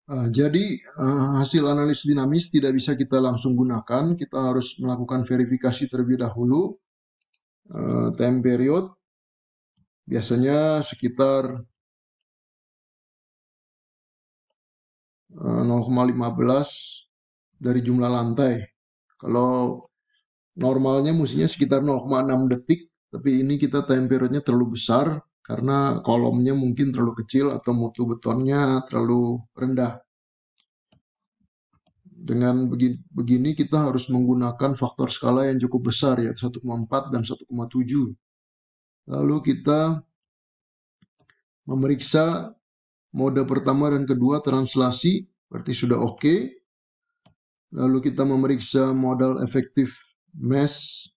Jadi hasil analisis dinamis tidak bisa kita langsung gunakan, kita harus melakukan verifikasi terlebih dahulu. Time period biasanya sekitar 0,15 dari jumlah lantai. Kalau normalnya mestinya sekitar 0,6 detik, tapi ini kita time periodnya terlalu besar karena kolomnya mungkin terlalu kecil atau mutu betonnya terlalu rendah. Dengan begini kita harus menggunakan faktor skala yang cukup besar, yaitu 1,4 dan 1,7. Lalu kita memeriksa mode pertama dan kedua translasi, berarti sudah oke. Lalu kita memeriksa modal efektif mesh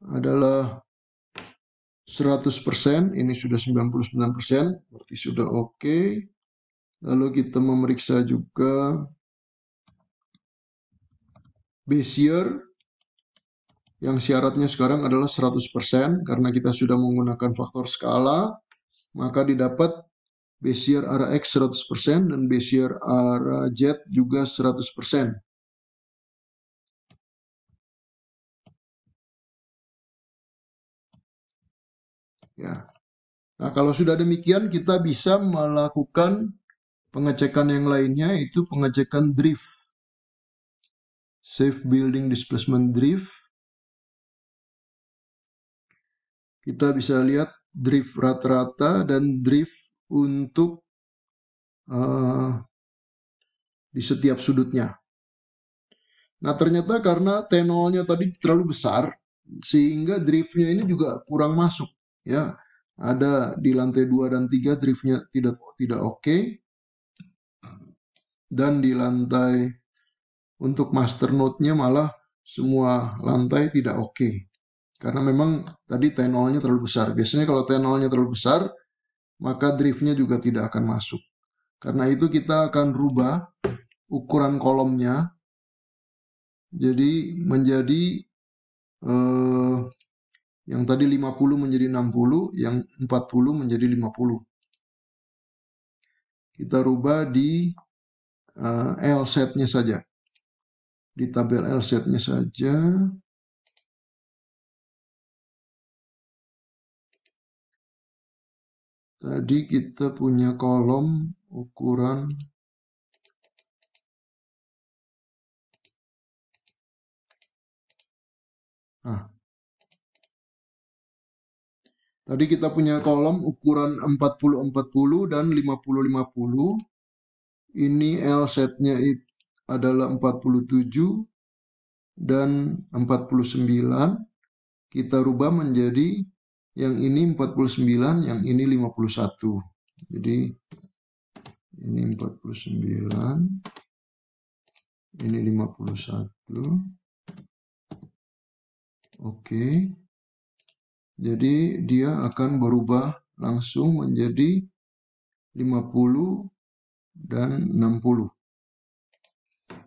adalah 100%, ini sudah 99%, berarti sudah oke. Lalu kita memeriksa juga Bezier yang syaratnya sekarang adalah 100% karena kita sudah menggunakan faktor skala, maka didapat Bezier arah X 100% dan Bezier arah Z juga 100%. Ya. Nah, kalau sudah demikian kita bisa melakukan pengecekan yang lainnya, yaitu pengecekan drift. Safe Building Displacement Drift. Kita bisa lihat drift rata-rata dan drift untuk di setiap sudutnya. Nah, ternyata karena T0-nya tadi terlalu besar, sehingga driftnya ini juga kurang masuk. Ya, ada di lantai 2 dan 3 driftnya tidak oke. Dan di lantai untuk master node-nya malah semua lantai tidak oke. Karena memang tadi T0-nya terlalu besar. Biasanya kalau T0-nya terlalu besar, maka driftnya juga tidak akan masuk. Karena itu kita akan rubah ukuran kolomnya. Jadi menjadi yang tadi 50 menjadi 60, yang 40 menjadi 50. Kita rubah di L set-nya saja. Di tabel L set-nya saja. Tadi kita punya kolom ukuran Tadi kita punya kolom ukuran 40-40 dan 50-50. Ini L set-nya adalah 47 dan 49. Kita rubah menjadi yang ini 49, yang ini 51. Jadi ini 49, ini 51. Oke. Jadi dia akan berubah langsung menjadi 50 dan 60.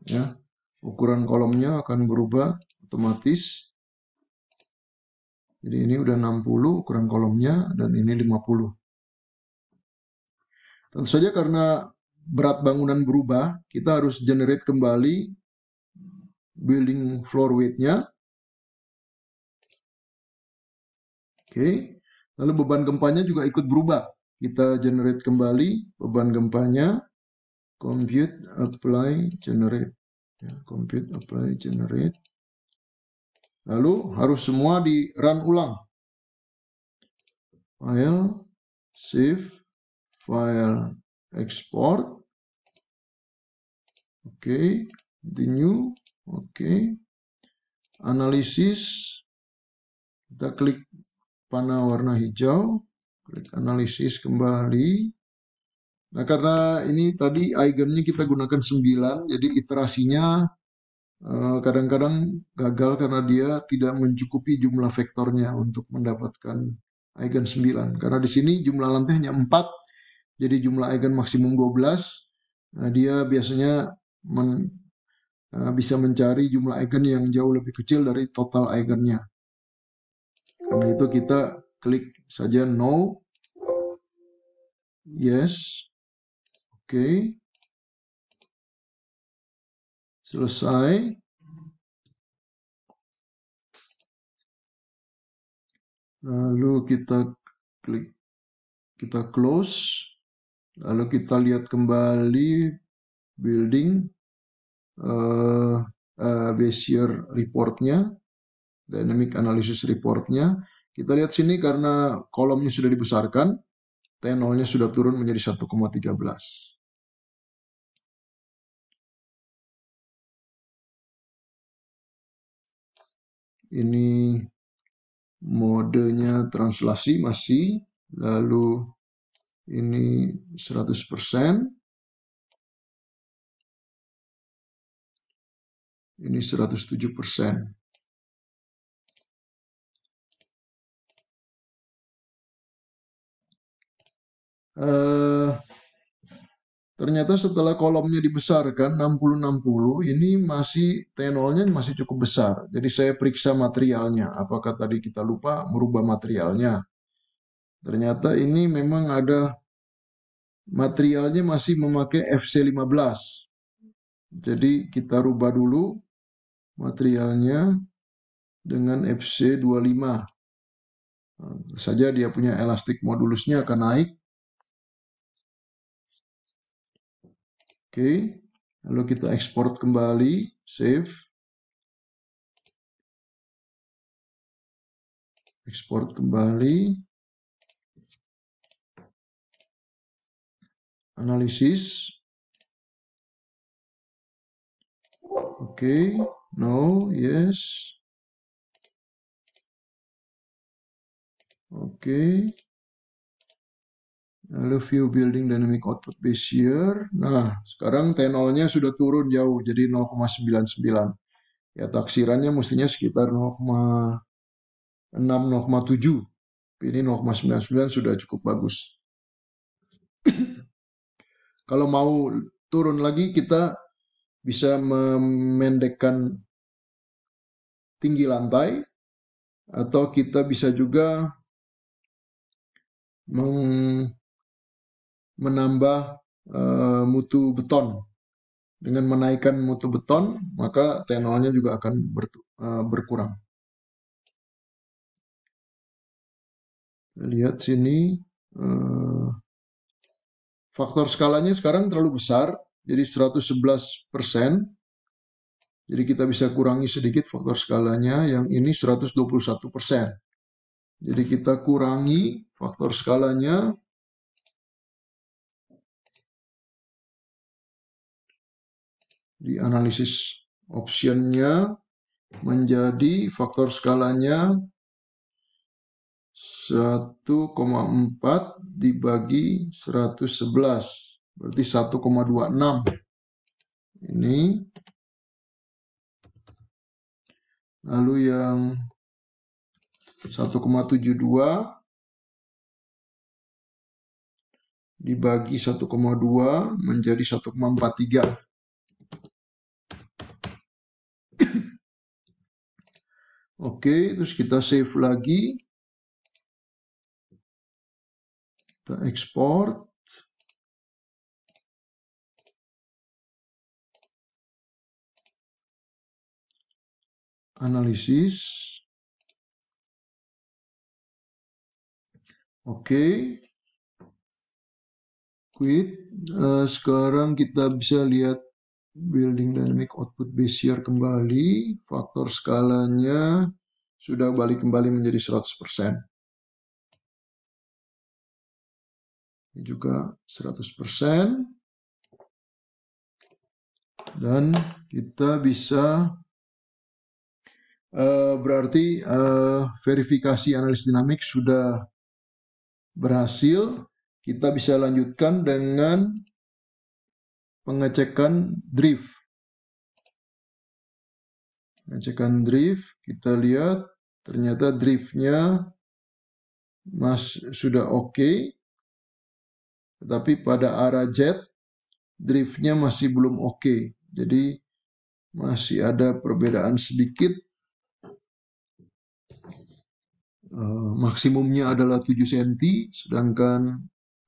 Ya, ukuran kolomnya akan berubah otomatis. Jadi ini udah 60 ukuran kolomnya dan ini 50. Tentu saja karena berat bangunan berubah, kita harus generate kembali building floor weight-nya. Oke. Lalu beban gempanya juga ikut berubah. Kita generate kembali beban gempanya. Compute, apply, generate. Ya, compute, apply, generate. Lalu harus semua di run ulang. File, save, file, export. Oke, continue. Oke. Analisis. Kita klik panah warna hijau. Klik analisis kembali. Nah, karena ini tadi eigennya kita gunakan 9, jadi iterasinya kadang-kadang gagal karena dia tidak mencukupi jumlah vektornya untuk mendapatkan eigen 9. Karena di sini jumlah lantai hanya 4, jadi jumlah eigen maksimum 12. Nah, dia biasanya bisa mencari jumlah eigen yang jauh lebih kecil dari total eigennya. Karena itu kita klik saja no, yes, Oke. Selesai. Lalu kita klik, kita close. Lalu kita lihat kembali building Bezier reportnya, dynamic analysis reportnya. Kita lihat sini karena kolomnya sudah dibesarkan, T0-nya sudah turun menjadi 1,13. Ini modenya translasi masih, lalu ini 100%, ini 107%. Ternyata setelah kolomnya dibesarkan 60-60, ini masih T0-nya masih cukup besar. Jadi saya periksa materialnya, apakah tadi kita lupa merubah materialnya. Ternyata ini memang ada materialnya masih memakai FC15. Jadi kita rubah dulu materialnya dengan FC25. Saja dia punya elastik modulusnya akan naik. Oke, lalu kita ekspor kembali, save. Ekspor kembali. Analisis. Oke, no, yes. Oke. Lalu view building dynamic output Bezier. Nah, sekarang T0-nya sudah turun jauh, jadi 0,99. Ya, taksirannya mestinya sekitar 0,6, 0,7. Ini 0,99 sudah cukup bagus. Kalau mau turun lagi, kita bisa memendekkan tinggi lantai, atau kita bisa juga menambah mutu beton. Dengan menaikkan mutu beton, maka T0-nya juga akan berkurang. Lihat sini, faktor skalanya sekarang terlalu besar, jadi 111%. Jadi kita bisa kurangi sedikit faktor skalanya, yang ini 121%. Jadi kita kurangi faktor skalanya. Di analisis optionnya menjadi faktor skalanya 1,4 dibagi 111, berarti 1,26. Ini. Lalu yang 1,72 dibagi 1,2 menjadi 1,43. Oke, terus kita save lagi. Kita ekspor. Analisis. Oke. Quit. Sekarang kita bisa lihat building dynamic output Bezier kembali. Faktor skalanya sudah balik kembali menjadi 100%. Ini juga 100%. Dan kita bisa berarti verifikasi analisis dinamik sudah berhasil. Kita bisa lanjutkan dengan pengecekan drift. Pengecekan drift, kita lihat ternyata driftnya sudah oke. Tetapi pada arah jet, driftnya masih belum oke. Jadi masih ada perbedaan sedikit. Maksimumnya adalah 7 cm, sedangkan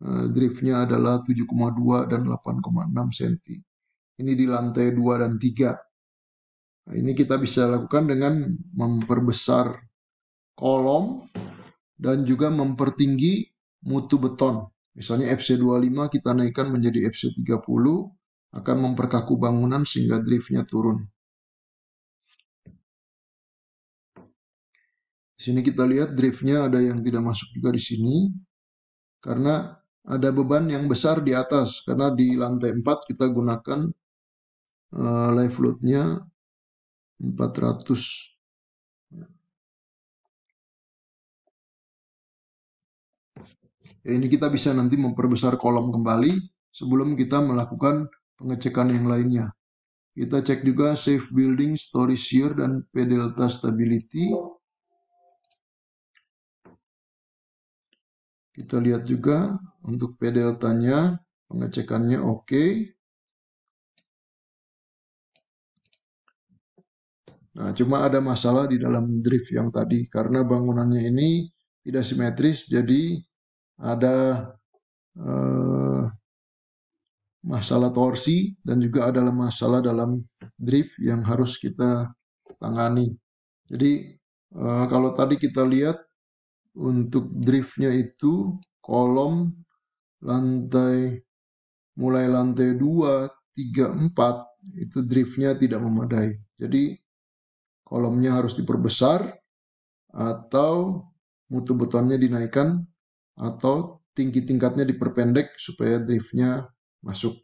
driftnya adalah 7,2 dan 8,6 cm. Ini di lantai 2 dan 3. Nah, ini kita bisa lakukan dengan memperbesar kolom dan juga mempertinggi mutu beton. Misalnya FC25 kita naikkan menjadi FC30, akan memperkaku bangunan sehingga driftnya turun. Di sini kita lihat driftnya ada yang tidak masuk juga di sini, karena ada beban yang besar di atas, karena di lantai 4 kita gunakan live load-nya 400. Ini kita bisa nanti memperbesar kolom kembali sebelum kita melakukan pengecekan yang lainnya. Kita cek juga safe building, story shear, dan P delta stability. Kita lihat juga untuk P deltanya, pengecekannya oke. Nah, cuma ada masalah di dalam drift yang tadi, karena bangunannya ini tidak simetris, jadi ada masalah torsi dan juga ada masalah dalam drift yang harus kita tangani. Jadi kalau tadi kita lihat untuk driftnya itu kolom lantai mulai lantai 2, 3, 4 itu driftnya tidak memadai. Jadi kolomnya harus diperbesar atau mutu betonnya dinaikkan atau tingkatnya diperpendek supaya driftnya masuk.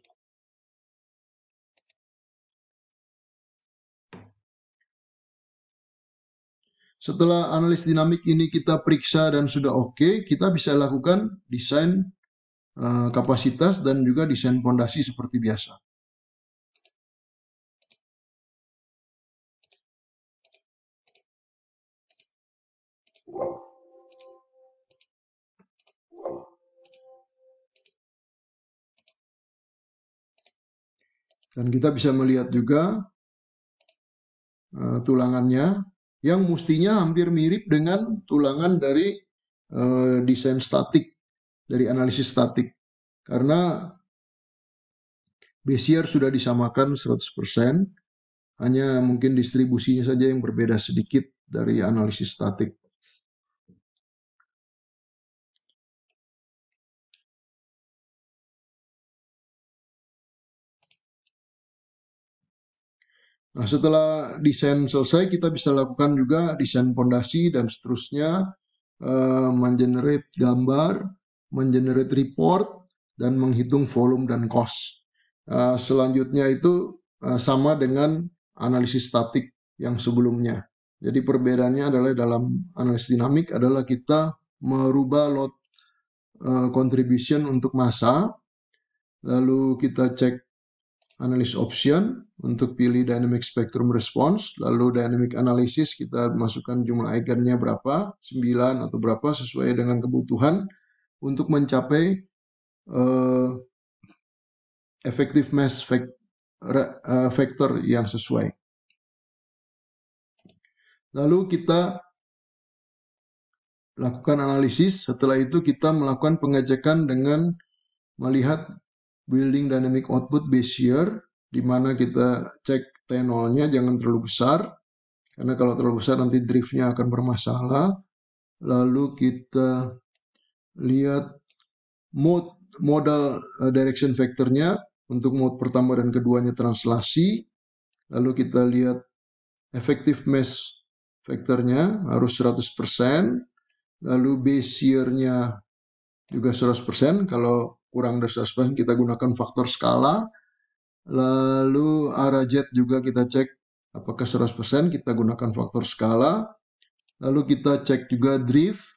Setelah analis dinamik ini kita periksa dan sudah oke, kita bisa lakukan desain kapasitas dan juga desain fondasi seperti biasa. Dan kita bisa melihat juga tulangannya yang mestinya hampir mirip dengan tulangan dari desain statik, dari analisis statik. Karena Bezier sudah disamakan 100%, hanya mungkin distribusinya saja yang berbeda sedikit dari analisis statik. Nah, setelah desain selesai, kita bisa lakukan juga desain fondasi dan seterusnya, mengenerate gambar, mengenerate report, dan menghitung volume dan cost. Selanjutnya itu sama dengan analisis statik yang sebelumnya. Jadi perbedaannya adalah dalam analisis dinamik adalah kita merubah load contribution untuk massa, lalu kita cek analysis option untuk pilih dynamic spectrum response, lalu dynamic analysis kita masukkan jumlah eigennya berapa, 9 atau berapa sesuai dengan kebutuhan untuk mencapai effective mass factor yang sesuai. Lalu kita lakukan analisis, setelah itu kita melakukan pengecekan dengan melihat building dynamic output Bezier, di mana kita cek T0-nya jangan terlalu besar, karena kalau terlalu besar nanti driftnya akan bermasalah. Lalu kita lihat modal direction vectornya, untuk mode pertama dan keduanya translasi. Lalu kita lihat effective mass vectornya harus 100%, lalu Bezier-nya juga 100%, kalau kurang dari 100% kita gunakan faktor skala. Lalu arah jet juga kita cek apakah 100%, kita gunakan faktor skala. Lalu kita cek juga drift,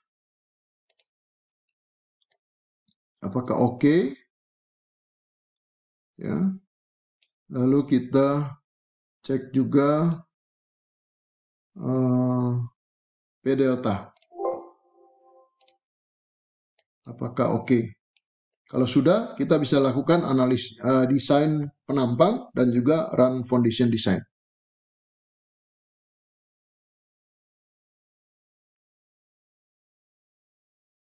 apakah oke. Ya. Lalu kita cek juga P delta, apakah oke. Kalau sudah, kita bisa lakukan analis desain penampang dan juga run foundation design.